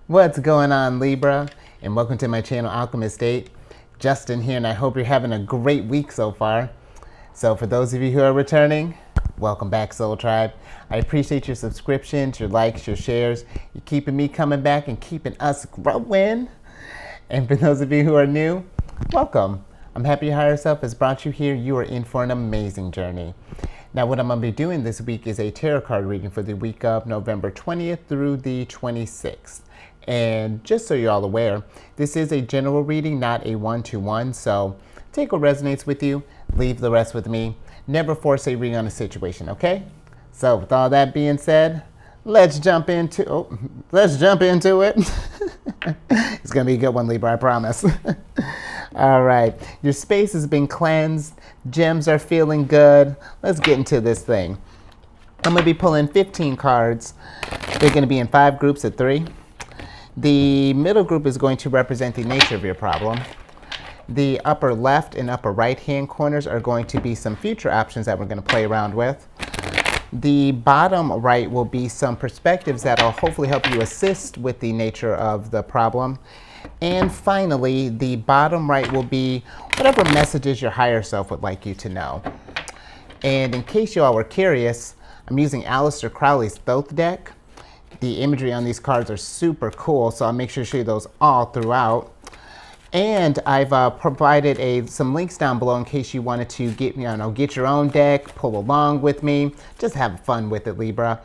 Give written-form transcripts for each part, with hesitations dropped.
What's going on, Libra? And welcome to my channel, Alchemist. Justin here, and I hope you're having a great week so far. So for those of you who are returning, welcome back, Soul Tribe. I appreciate your subscriptions, your likes, your shares. You're keeping me coming back and keeping us growing. And for those of you who are new, welcome. I'm happy your higher self has brought you here. You are in for an amazing journey. Now, what I'm going to be doing this week is a tarot card reading for the week of November 20th through the 26th. And just so you're all aware, this is a general reading, not a one-to-one. So take what resonates with you, leave the rest with me. Never force a reading on a situation, okay? So with all that being said, let's jump into it. It's going to be a good one, Libra, I promise. All right, your space has been cleansed. Gems are feeling good. Let's get into this thing. I'm going to be pulling 15 cards. They're going to be in 5 groups of 3. The middle group is going to represent the nature of your problem. The upper left and upper right hand corners are going to be some future options that we're going to play around with. The bottom right will be some perspectives that will hopefully help you assist with the nature of the problem. And finally, the bottom right will be whatever messages your higher self would like you to know. And in case you all were curious, I'm using Aleister Crowley's Thoth deck. The imagery on these cards are super cool, so I'll make sure to show you those all throughout. And I've provided some links down below in case you wanted to get your own deck, pull along with me, just have fun with it, Libra.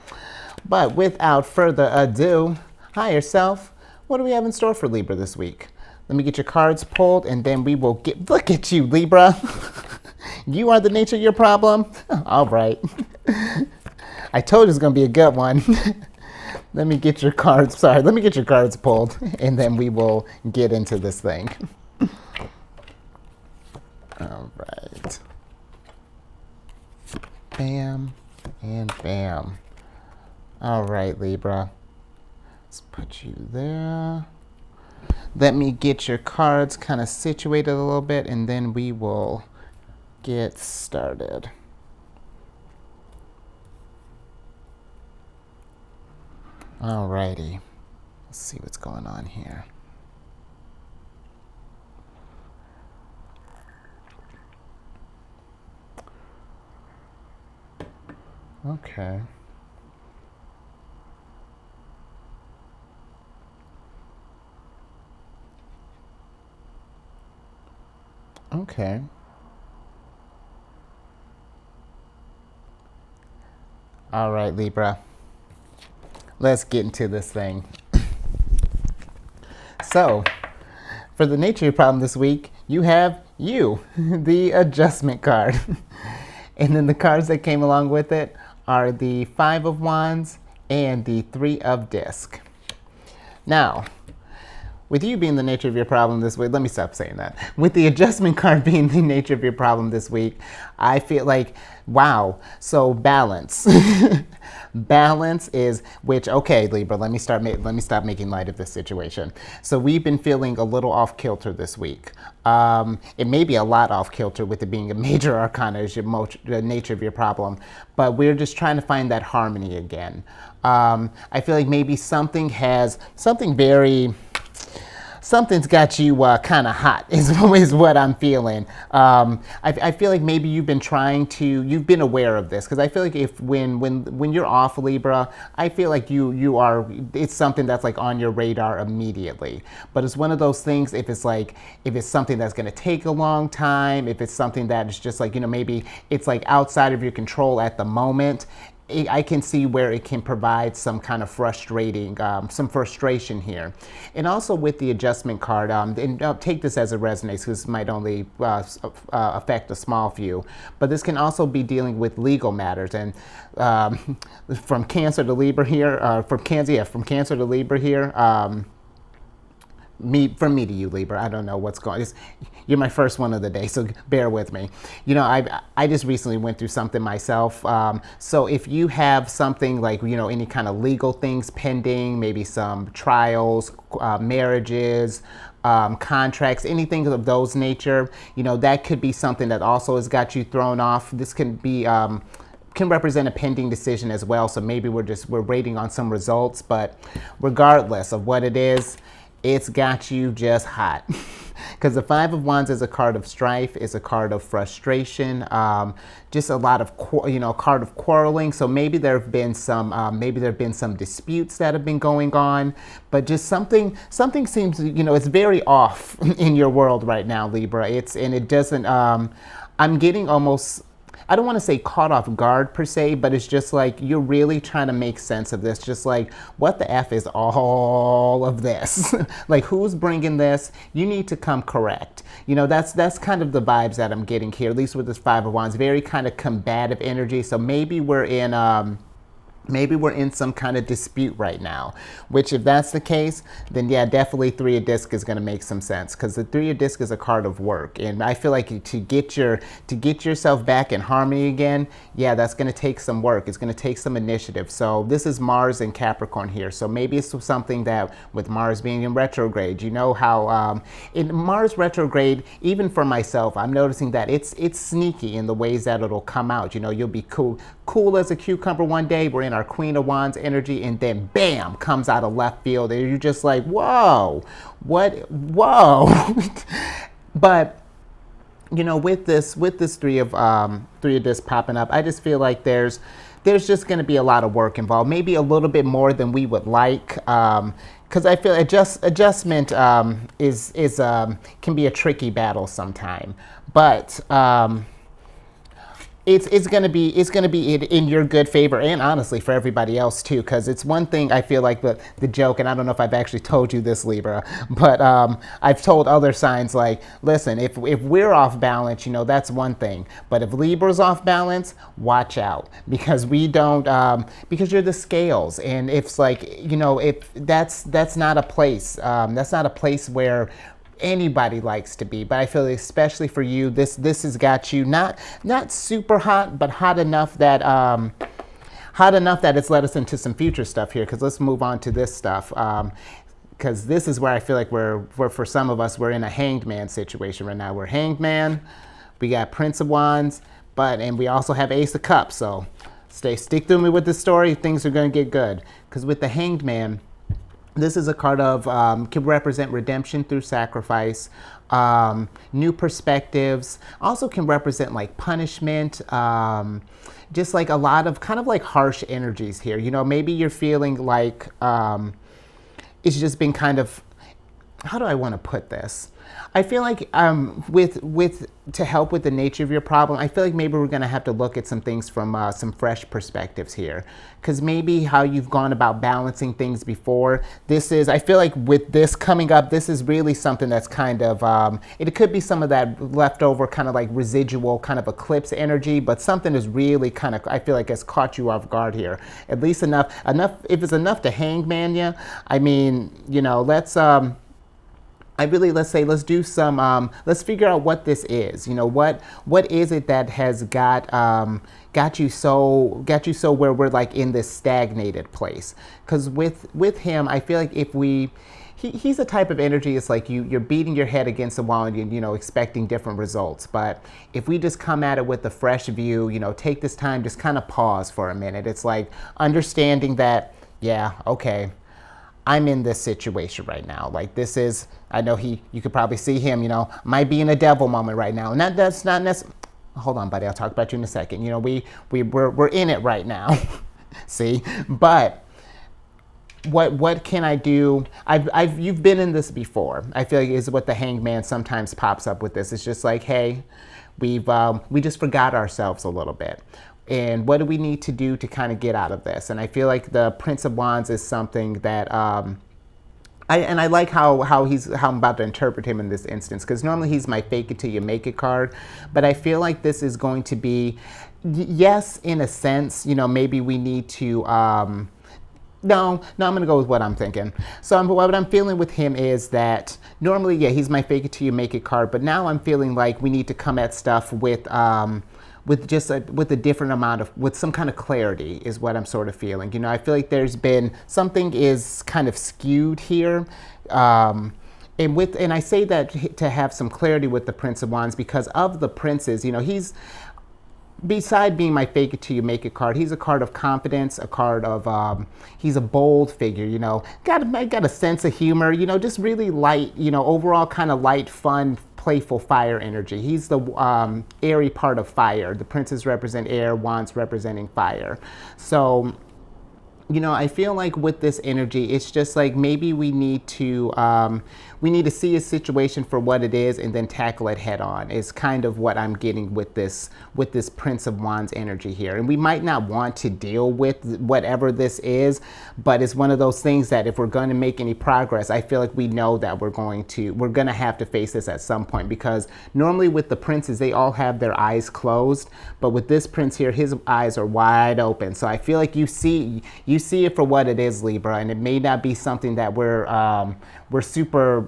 But without further ado, higher self, what do we have in store for Libra this week? Let me get your cards pulled, and then we will look at you, Libra. You are the nature of your problem? All right. I told you it's going to be a good one. Let me get your cards pulled, and then we will get into this thing. All right. Bam and bam. All right, Libra. Let's put you there. Let me get your cards kind of situated a little bit, and then we will get started. Alrighty, let's see what's going on here. Okay. Okay. All right, Libra. Let's get into this thing. So, for the nature of your problem this week, you have you, the adjustment card. And then the cards that came along with it are the 5 of Wands and the 3 of Disc. Now, with you being the nature of your problem this week, let me stop saying that. With the adjustment card being the nature of your problem this week, I feel like, wow, so balance. Balance is, okay, Libra, let me stop making light of this situation. So we've been feeling a little off kilter this week. It may be a lot off kilter with it being a major arcana is the nature of your problem, but we're just trying to find that harmony again. I feel like maybe something's got you kind of hot is what I'm feeling. I feel like maybe you've been aware of this, because I feel like when you're off, Libra, I feel like it's something that's like on your radar immediately. But it's one of those things, if it's something that's going to take a long time, if it's something that is just like, maybe it's like outside of your control at the moment, I can see where it can provide some kind of some frustration here. And also with the adjustment card, and take this as it resonates, because this might only affect a small few, but this can also be dealing with legal matters. And from Cancer to Libra here, from Cancer to Libra here, from me to you, Libra, I don't know what's going on. You're my first one of the day, so bear with me. I just recently went through something myself. So if you have something like, any kind of legal things pending, maybe some trials, marriages, contracts, anything of those nature, that could be something that also has got you thrown off. This can be can represent a pending decision as well. So maybe we're waiting on some results, but regardless of what it is, it's got you just hot. Because the Five of Wands is a card of strife, is a card of frustration, just a lot of, card of quarreling. So maybe there have been some disputes that have been going on, but just something seems, it's very off in your world right now, Libra. It doesn't, I'm getting almost, I don't want to say caught off guard per se, but it's just like you're really trying to make sense of this. Just like, what the F is all of this? Like, who's bringing this? You need to come correct. That's kind of the vibes that I'm getting here, at least with this Five of Wands. Very kind of combative energy. So maybe we're in some kind of dispute right now, which if that's the case, then yeah, definitely Three of Discs is going to make some sense, because the Three of Discs is a card of work. And I feel like to get yourself back in harmony again, yeah, that's going to take some work. It's going to take some initiative. So this is Mars and Capricorn here. So maybe it's something that with Mars being in retrograde, you know how in Mars retrograde, even for myself, I'm noticing that it's sneaky in the ways that it'll come out. You'll be cool as a cucumber one day. We're in our Queen of Wands energy, and then bam, comes out of left field, and you're just like, whoa, whoa. But with this Three of Discs popping up, I just feel like there's just going to be a lot of work involved, maybe a little bit more than we would like, because I feel adjustment can be a tricky battle sometime, but it's gonna be in your good favor, and honestly for everybody else too, because it's one thing, I feel like the joke, and I don't know if I've actually told you this, Libra, but I've told other signs, like, listen, if we're off balance, that's one thing, but if Libra's off balance, watch out, because we don't, because you're the scales, and it's like, if that's not a place where anybody likes to be. But I feel like especially for you, this has got you not super hot, but hot enough that it's led us into some future stuff here. Because let's move on to this stuff. Because this is where I feel like we're for some of us, we're in a Hanged Man situation right now. We're Hanged Man, we got Prince of Wands, and we also have Ace of Cups. So stick through me with this story. Things are going to get good. Because with the Hanged Man, this is a card of, can represent redemption through sacrifice, new perspectives, also can represent like punishment, just like a lot of kind of like harsh energies here. Maybe you're feeling like it's just been kind of, how do I want to put this? I feel like to help with the nature of your problem, I feel like maybe we're going to have to look at some things from some fresh perspectives here. Because maybe how you've gone about balancing things before, I feel like with this coming up, this is really something that's kind of, it could be some of that leftover kind of like residual kind of eclipse energy, but something is really kind of, I feel like has caught you off guard here. At least enough, if it's enough to hangman you, I mean, let's do some, let's figure out what this is. What is it that has got you so where we're like in this stagnated place? Because with him, I feel like if he's a type of energy, it's like you're beating your head against the wall and you're expecting different results. But if we just come at it with a fresh view, take this time, just kind of pause for a minute. It's like understanding that, yeah, okay, I'm in this situation right now. Like this is, I know you could probably see him, might be in a devil moment right now. And that's not necessarily, hold on, buddy, I'll talk about you in a second. We're in it right now. See, but what can I do? You've been in this before. I feel like is what the Hanged Man sometimes pops up with this. It's just like, hey, we just forgot ourselves a little bit. And what do we need to do to kind of get out of this? And I feel like the Prince of Wands is something that I like how I'm about to interpret him in this instance, because normally he's my fake it till you make it card, but I feel like this is going to be, yes, in a sense, maybe we need to. No, I'm going to go with what I'm thinking. So what I'm feeling with him is that normally, yeah, he's my fake it till you make it card, but now I'm feeling like we need to come at stuff with a different amount of, with some kind of clarity is what I'm sort of feeling. I feel like there's been, something is kind of skewed here. And I say that to have some clarity with the Prince of Wands because of the princes, beside being my fake it till you make it card, he's a card of confidence, a card of, he's a bold figure, you know, got a sense of humor, you know, just really light, you know, overall kind of light, fun, playful fire energy. He's the airy part of fire. The princes represent air, wands representing fire. So, you know, I feel like with this energy, it's just like maybe we need to see a situation for what it is and then tackle it head on. Is kind of what I'm getting with this Prince of Wands energy here. And we might not want to deal with whatever this is, but it's one of those things that if we're going to make any progress, I feel like we know that we're going to have to face this at some point, because normally with the princes, they all have their eyes closed, but with this prince here, his eyes are wide open. So I feel like you see it for what it is, Libra, and it may not be something that we're super,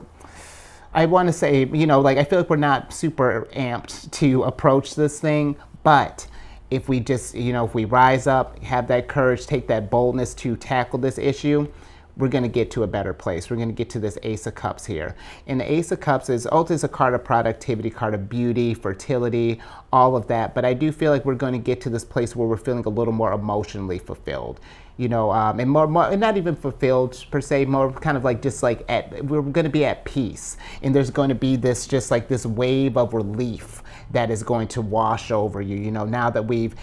I want to say, you know, like I feel like we're not super amped to approach this thing, but if we just, you know, if we rise up, have that courage, take that boldness to tackle this issue, we're going to get to a better place. We're going to get to this Ace of Cups here. And the Ace of Cups is a card of productivity, card of beauty, fertility, all of that. But I do feel like we're going to get to this place where we're feeling a little more emotionally fulfilled. You know, and more, and not even fulfilled per se, more kind of like just like we're going to be at peace. And there's going to be this, just like this wave of relief that is going to wash over you. You know, now that we've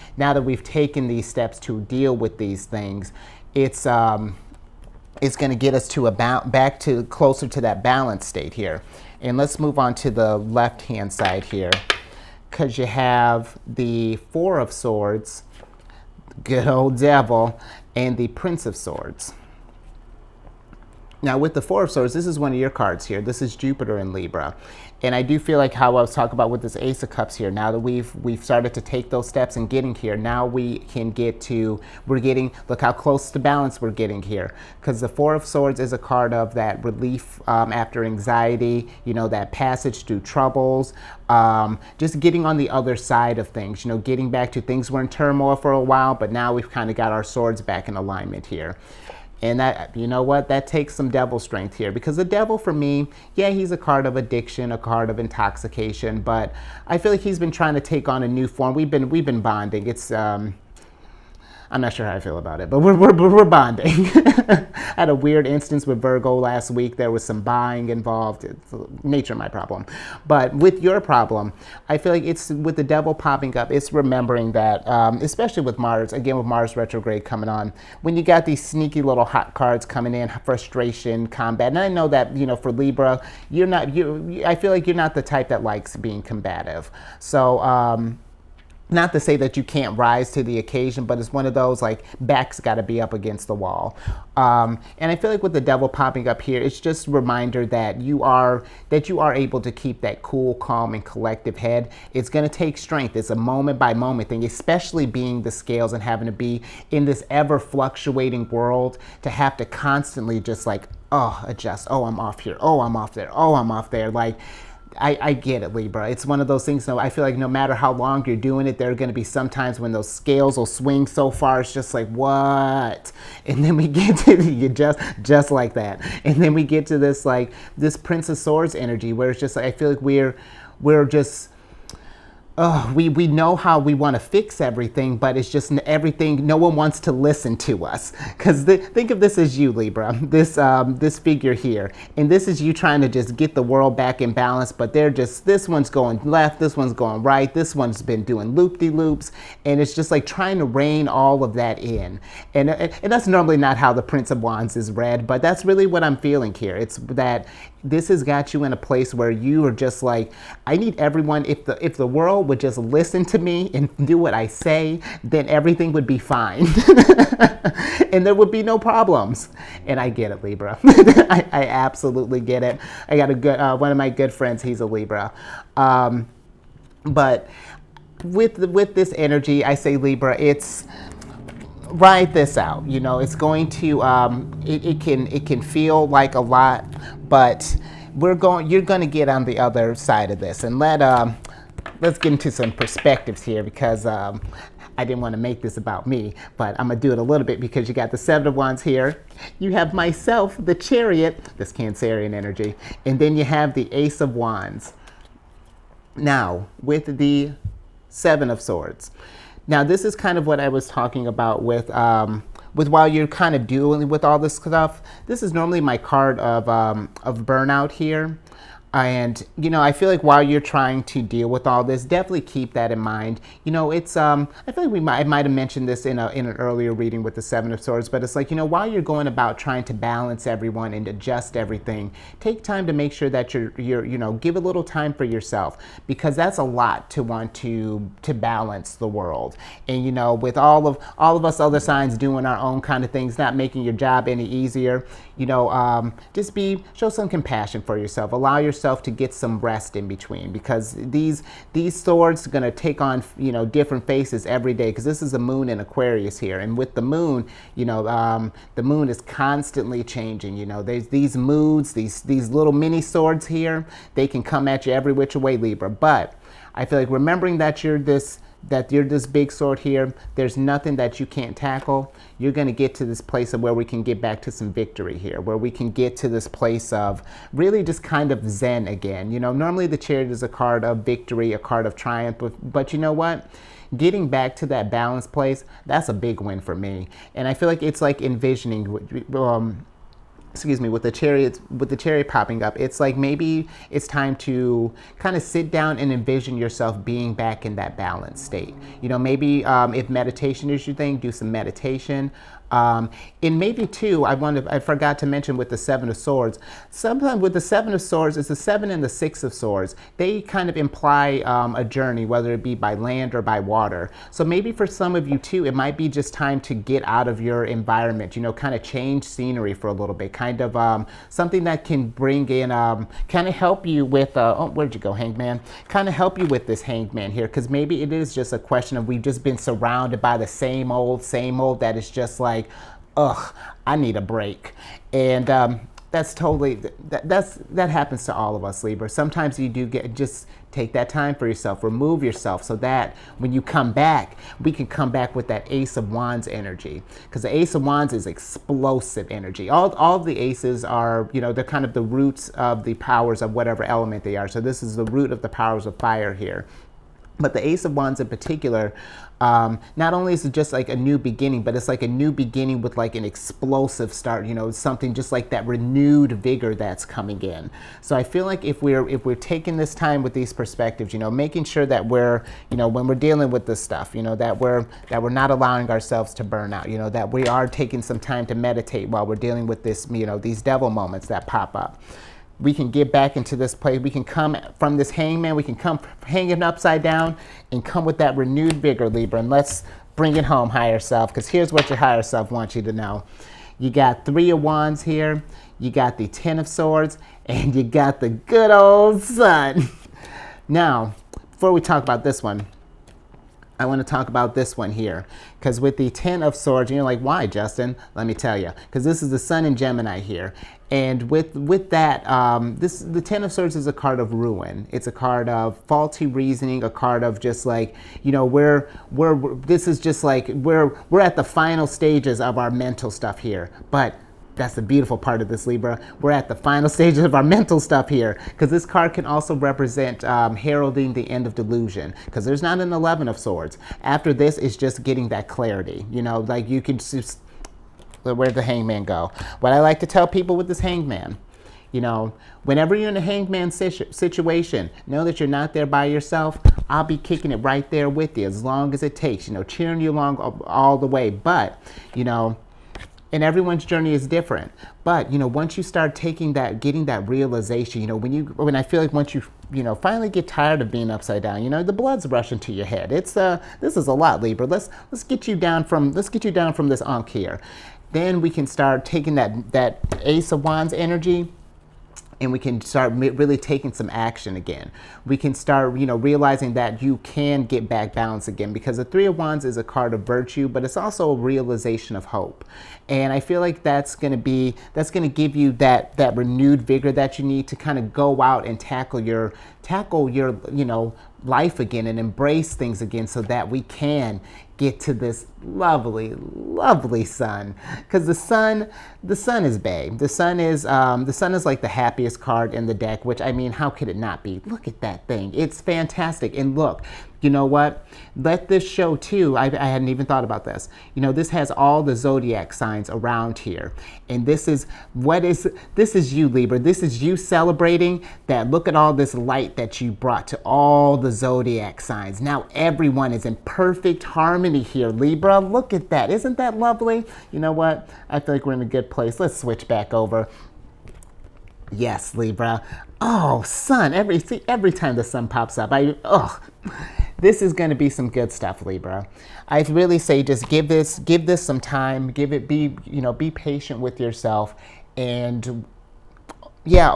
taken these steps to deal with these things, it's going to get us to back to closer to that balanced state here. And let's move on to the left-hand side here, because you have the Four of Swords, good old devil, and the Prince of Swords. Now with the Four of Swords, this is one of your cards here. This is Jupiter in Libra. And I do feel like how I was talking about with this Ace of Cups here, now that we've started to take those steps and getting here, now we can get to, look how close to balance we're getting here. Because the Four of Swords is a card of that relief after anxiety, you know, that passage through troubles, just getting on the other side of things, you know, getting back to things were in turmoil for a while, but now we've kind of got our swords back in alignment here. And that, you know what, that takes some devil strength here, because the devil for me, yeah, he's a card of addiction, a card of intoxication, but I feel like he's been trying to take on a new form. We've been bonding. It's I'm not sure how I feel about it, but we're bonding. I had a weird instance with Virgo last week. There was some buying involved. It's the nature of my problem. But with your problem, I feel like it's with the devil popping up, it's remembering that, especially with Mars, again with Mars retrograde coming on, when you got these sneaky little hot cards coming in, frustration, combat. And I know that, you know, for Libra, I feel like you're not the type that likes being combative. So, not to say that you can't rise to the occasion, but it's one of those, like, back's got to be up against the wall. And I feel like with the devil popping up here, it's just a reminder that you are able to keep that cool, calm, and collective head. It's going to take strength. It's a moment by moment thing, especially being the scales and having to be in this ever fluctuating world, to have to constantly just like, oh, adjust. Oh, I'm off here. Oh, I'm off there. Oh, I'm off there. Like, I get it, Libra. It's one of those things, though, I feel like no matter how long you're doing it, there are going to be some times when those scales will swing so far, it's just like, what? And then we get to you just like that. And then we get to this, like, this Prince of Swords energy, where it's just like, I feel like we're just, we know how we want to fix everything, but it's just everything, no one wants to listen to us. Because think of this as you, Libra, this figure here. And this is you trying to just get the world back in balance, but this one's going left, this one's going right, this one's been doing loop-de-loops, and it's just like trying to rein all of that in. And that's normally not how the Prince of Wands is read, but that's really what I'm feeling here. It's that this has got you in a place where you are just like, I need everyone, if the world would just listen to me and do what I say, then everything would be fine. And there would be no problems. And I get it, Libra. I absolutely get it. I got a good, one of my good friends, he's a Libra. But with this energy, I say, Libra, it's, ride this out. You know, it's going to it can feel like a lot, but you're going to get on the other side of this. And let's get into some perspectives here, because I didn't want to make this about me, but I'm gonna do it a little bit, because you got the Seven of Wands here, you have myself, the Chariot, this Cancerian energy, and then you have the Ace of Wands. Now with the Seven of Swords. Now, this is kind of what I was talking about with while you're kind of dealing with all this stuff. This is normally my card of burnout here. And, you know, I feel like while you're trying to deal with all this, definitely keep that in mind. You know, it's, I feel like I might have mentioned this in an earlier reading with the Seven of Swords, but it's like, you know, while you're going about trying to balance everyone and adjust everything, take time to make sure that you're you know, give a little time for yourself, because that's a lot to want to balance the world. And, you know, with all of us other signs doing our own kind of things, not making your job any easier, you know, just show some compassion for yourself. Allow yourself to get some rest in between, because these swords are going to take on, you know, different faces every day, because this is the moon in Aquarius here, and with the moon, you know, the moon is constantly changing. You know, there's these moods, these little mini swords here, they can come at you every which way, Libra. But I feel like remembering that you're this big sword here, there's nothing that you can't tackle. You're going to get to this place of where we can get back to some victory here, where we can get to this place of really just kind of zen again. You know, normally the Chariot is a card of victory, a card of triumph, but you know what? Getting back to that balanced place, that's a big win for me. And I feel like it's like envisioning, with the chariot popping up, it's like maybe it's time to kind of sit down and envision yourself being back in that balanced state. You know, maybe if meditation is your thing, do some meditation. And maybe too, I forgot to mention with the Seven of Swords, sometimes with the Seven of Swords, it's the Seven and the Six of Swords. They kind of imply a journey, whether it be by land or by water. So maybe for some of you too, it might be just time to get out of your environment, you know, kind of change scenery for a little bit, kind of something that can bring in, kind of help you with, oh, where'd you go, Hangman? Kind of help you with this Hangman here, because maybe it is just a question of we've just been surrounded by the same old, that is just like, ugh, I need a break. And that's totally, that happens to all of us, Libra. Sometimes you do just take that time for yourself, remove yourself, so that when you come back, we can come back with that Ace of Wands energy. Because the Ace of Wands is explosive energy. All of the aces are, you know, they're kind of the roots of the powers of whatever element they are. So this is the root of the powers of fire here. But the Ace of Wands in particular, not only is it just like a new beginning, but it's like a new beginning with like an explosive start, you know, something just like that renewed vigor that's coming in. So I feel like if we're taking this time with these perspectives, you know, making sure that we're, you know, when we're dealing with this stuff, you know, that we're not allowing ourselves to burn out, you know, that we are taking some time to meditate while we're dealing with this, you know, these devil moments that pop up. We can get back into this place. We can come from this hangman, we can come hanging upside down and come with that renewed vigor, Libra. And let's bring it home, higher self, because here's what your higher self wants you to know. You got Three of Wands here, you got the Ten of Swords, and you got the good old Sun. Now, before we talk about this one, I want to talk about this one here, because with the Ten of Swords, you're like, why, Justin? Let me tell you, because this is the Sun in Gemini here. And with that, the Ten of Swords is a card of ruin. It's a card of faulty reasoning, a card of just like, you know, this is just like, we're at the final stages of our mental stuff here. But that's the beautiful part of this, Libra. We're at the final stages of our mental stuff here, because this card can also represent heralding the end of delusion, because there's not an 11 of Swords. After this, it's just getting that clarity. You know, like you can just, where'd the hangman go? What I like to tell people with this hangman, you know, whenever you're in a hangman situation, know that you're not there by yourself. I'll be kicking it right there with you as long as it takes, you know, cheering you along all the way. But, you know, and everyone's journey is different. But, you know, once you start taking that, getting that realization, you know, when I feel like once you know, finally get tired of being upside down, you know, the blood's rushing to your head. It's, this is a lot, Libra. Let's get you down from this ankh here. Then we can start taking that Ace of Wands energy, and we can start really taking some action again. We can start, you know, realizing that you can get back balance again, because the Three of Wands is a card of virtue, but it's also a realization of hope. And I feel like that's going to give you that renewed vigor that you need to kind of go out and tackle your, you know, life again and embrace things again, so that we can get to this lovely, lovely sun. Because the sun is babe. The sun is like the happiest card in the deck, which, I mean, how could it not be? Look at that thing. It's fantastic. And look, you know what? Let this show too. I hadn't even thought about this. You know, this has all the zodiac signs around here. And this is you, Libra. This is you celebrating that. Look at all this light that you brought to all the zodiac signs. Now everyone is in perfect harmony here, Libra. Look at that. Isn't that lovely? You know what? I feel like we're in a good place. Let's switch back over. Yes, Libra. Oh, sun. Every time the sun pops up, this is going to be some good stuff, Libra. I really say just give this some time. Be patient with yourself, and yeah,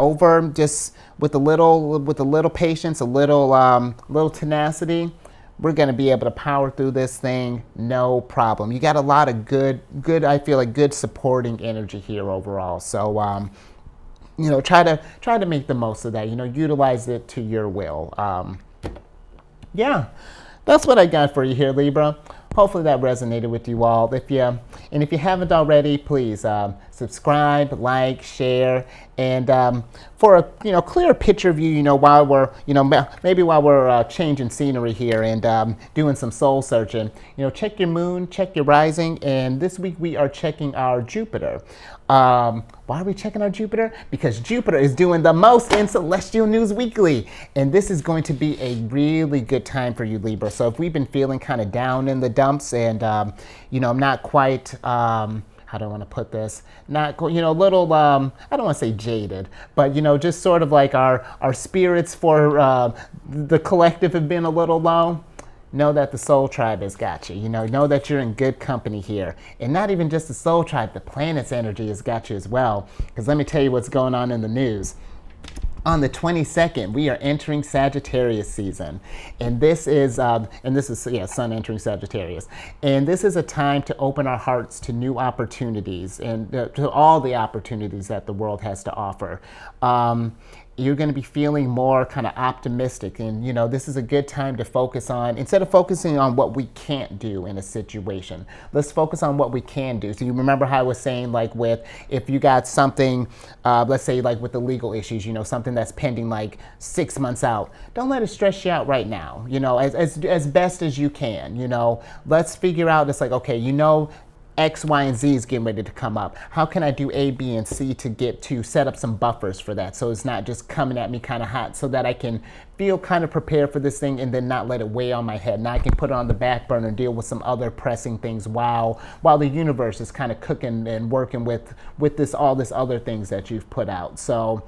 just with a little patience, a little tenacity, we're going to be able to power through this thing, no problem. You got a lot of good. I feel like good supporting energy here overall. So try to make the most of that. Utilize it to your will. Yeah, that's what I got for you here, Libra. Hopefully that resonated with you all. If you haven't already, please subscribe, like, share, and for a clear picture view, while we're maybe while we're changing scenery here and doing some soul searching, check your moon, check your rising, and this week we are checking our Jupiter. Why are we checking our Jupiter? Because Jupiter is doing the most in Celestial News Weekly. And this is going to be a really good time for you, Libra. So if we've been feeling kind of down in the dumps and, I'm not quite, how do I want to put this? Not, little, I don't want to say jaded, but, just sort of like our spirits for the collective have been a little low. Know that the Soul Tribe has got you. Know that you're in good company here. And not even just the Soul Tribe, the planet's energy has got you as well. Because let me tell you what's going on in the news. On the 22nd, we are entering Sagittarius season. And this is Sun entering Sagittarius. And this is a time to open our hearts to new opportunities and to all the opportunities that the world has to offer. You're going to be feeling more kind of optimistic, and this is a good time to focus on, instead of focusing on what we can't do in a situation, let's focus on what we can do. So you remember how I was saying, like, with if you got something, let's say like with the legal issues, something that's pending like 6 months out, don't let it stress you out right now, as best as you can. Let's figure out, it's like, okay, X, Y, and Z is getting ready to come up. How can I do A, B, and C to set up some buffers for that, so it's not just coming at me kind of hot, so that I can feel kind of prepared for this thing and then not let it weigh on my head. Now I can put it on the back burner and deal with some other pressing things while the universe is kind of cooking and working with all this other things that you've put out. So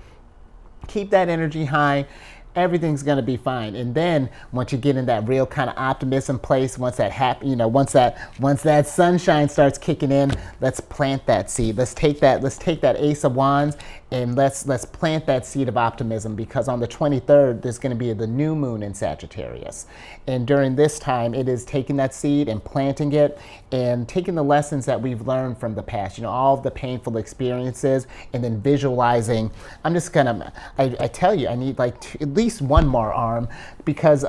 keep that energy high. Everything's going to be fine. And then once you get in that real kind of optimism place, once that sunshine starts kicking in, let's plant that seed. Let's take that Ace of Wands and let's plant that seed of optimism, because on the 23rd, there's going to be the new moon in Sagittarius. And during this time, it is taking that seed and planting it and taking the lessons that we've learned from the past, all of the painful experiences, and then visualizing. I'm just gonna, I tell you, I need like at least one more arm, because,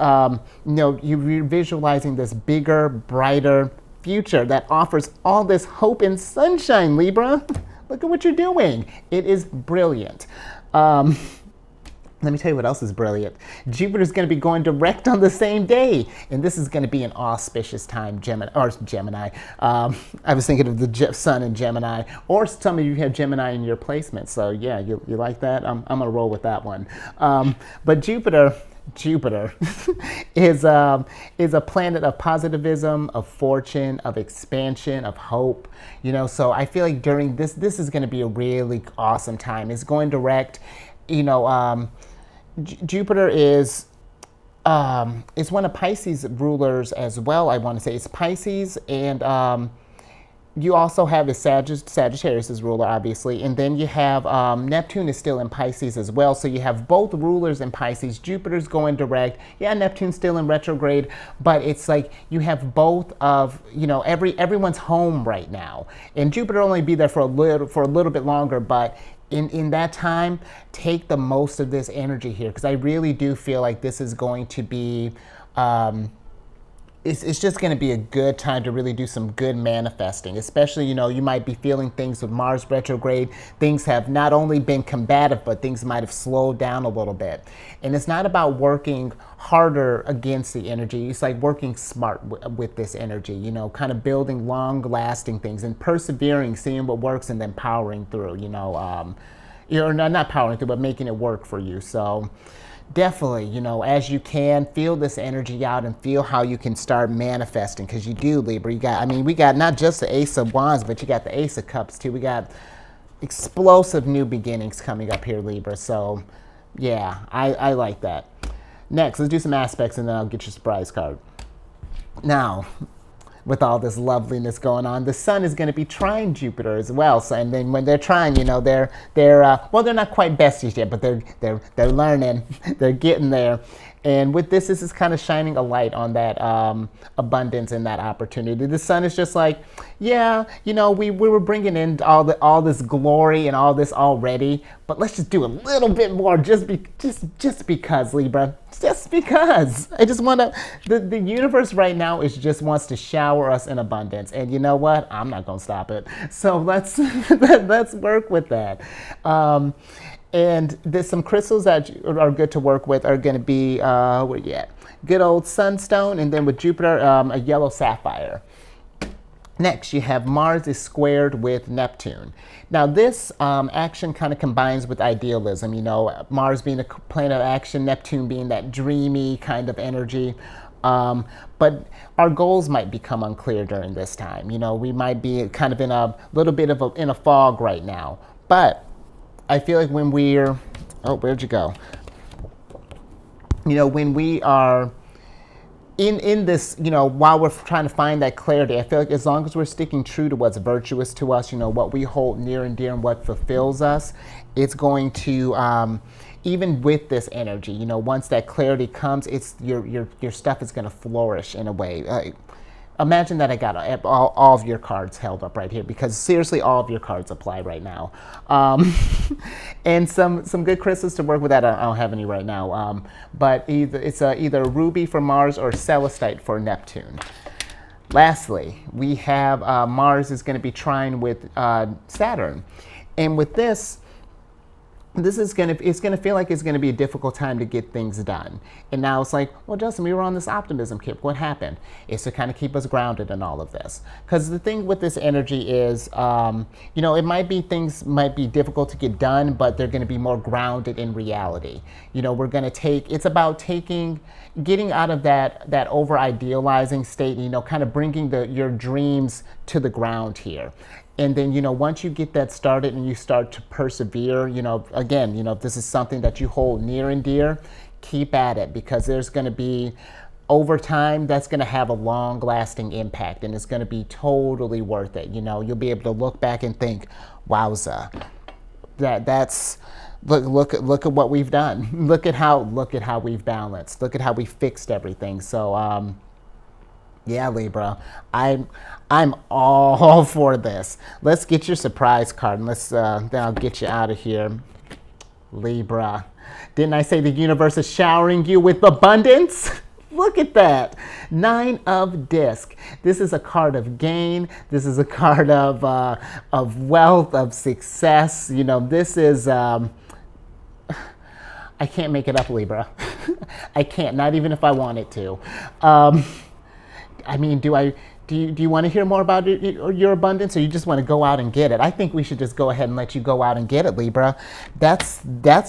you're visualizing this bigger, brighter future that offers all this hope and sunshine, Libra. Look at what you're doing. It is brilliant. Let me tell you what else is brilliant. Jupiter's going to be going direct on the same day. And this is going to be an auspicious time, Gemini. I was thinking of the Sun in Gemini. Or some of you have Gemini in your placement. So yeah, you like that? I'm going to roll with that one. But Jupiter is a planet of positivism, of fortune, of expansion, of hope. So I feel like during this is going to be a really awesome time. It's going direct. Jupiter is one of Pisces rulers as well. I want to say it's Pisces, and you also have the Sagittarius as ruler, obviously, and then you have Neptune is still in Pisces as well. So you have both rulers in Pisces. Jupiter's going direct. Yeah, Neptune's still in retrograde, but it's like you have both of everyone's home right now, and Jupiter will only be there for a little bit longer, but. In that time, take the most of this energy here, because I really do feel like this is going to be it's just going to be a good time to really do some good manifesting, especially, you might be feeling things with Mars retrograde. Things have not only been combative, but things might have slowed down a little bit. And it's not about working harder against the energy. It's like working smart with this energy, kind of building long lasting things and persevering, seeing what works and then powering through, not powering through, but making it work for you. So definitely, as you can, feel this energy out and feel how you can start manifesting, because you do, Libra. We got not just the Ace of Wands, but you got the Ace of Cups too. We got explosive new beginnings coming up here, Libra. So yeah, I like that. Next, let's do some aspects and then I'll get your surprise card. Now, with all this loveliness going on, the sun is going to be trine Jupiter as well. So, and then when they're trine, they're not quite besties yet, but they're learning, they're getting there. And with this is kind of shining a light on that abundance and that opportunity. The sun is just like, yeah, we were bringing in all this glory and all this already, but let's just do a little bit more, just because, Libra, just because. I just want to. The universe right now just wants to shower us in abundance, and you know what? I'm not gonna stop it. So let's let's work with that. And there's some crystals that are good to work with are going to be, where you at? Good old sunstone, and then with Jupiter, a yellow sapphire. Next, you have Mars is squared with Neptune. Now, this action kind of combines with idealism. Mars being a planet of action, Neptune being that dreamy kind of energy. But our goals might become unclear during this time. We might be kind of in a little bit of in a fog right now. But I feel like when we're, where'd you go? When we are in this, while we're trying to find that clarity, I feel like as long as we're sticking true to what's virtuous to us, what we hold near and dear and what fulfills us, it's going to, even with this energy, once that clarity comes, it's your stuff is going to flourish in a way. Imagine that I got all of your cards held up right here, because seriously, all of your cards apply right now. And some good crystals to work with that. I don't have any right now. But it's either a ruby for Mars or celestite for Neptune. Lastly, we have Mars is going to be trine with Saturn. And with this, it's going to feel like it's going to be a difficult time to get things done. And now it's like, well, Justin, we were on this optimism kick. What happened? It's to kind of keep us grounded in all of this. Because the thing with this energy is, it might be things might be difficult to get done, but they're going to be more grounded in reality. We're going to it's about getting out of that over idealizing state, kind of bringing your dreams to the ground here. And then, once you get that started and you start to persevere, again, if this is something that you hold near and dear, keep at it, because there's going to be, over time, that's going to have a long lasting impact, and it's going to be totally worth it. You'll be able to look back and think, wowza, that's, look at what we've done. Look at how we've balanced. Look at how we fixed everything. So, yeah, Libra, I'm all for this. Let's get your surprise card, and then I'll get you out of here. Libra, didn't I say the universe is showering you with abundance? Look at that. 9 of Disc. This is a card of gain. This is a card of wealth, of success. This is, I can't make it up, Libra. I can't, not even if I wanted to. Do you want to hear more about your abundance, or you just want to go out and get it? I think we should just go ahead and let you go out and get it, Libra. That's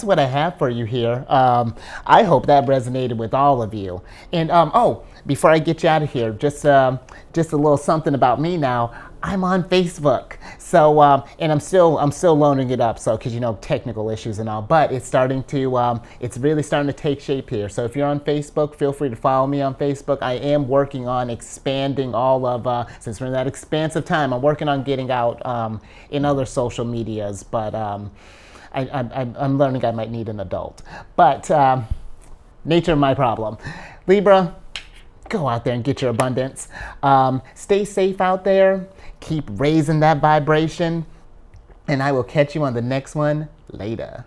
what I have for you here. I hope that resonated with all of you. And before I get you out of here, just a little something about me now. I'm on Facebook. So, and I'm still loaning it up. So, because technical issues and all, but it's it's really starting to take shape here. So if you're on Facebook, feel free to follow me on Facebook. I am working on expanding all of, since we're in that expansive time, I'm working on getting out in other social medias, but I'm learning I might need an adult. But nature of my problem. Libra, go out there and get your abundance. Stay safe out there. Keep raising that vibration. And I will catch you on the next one later.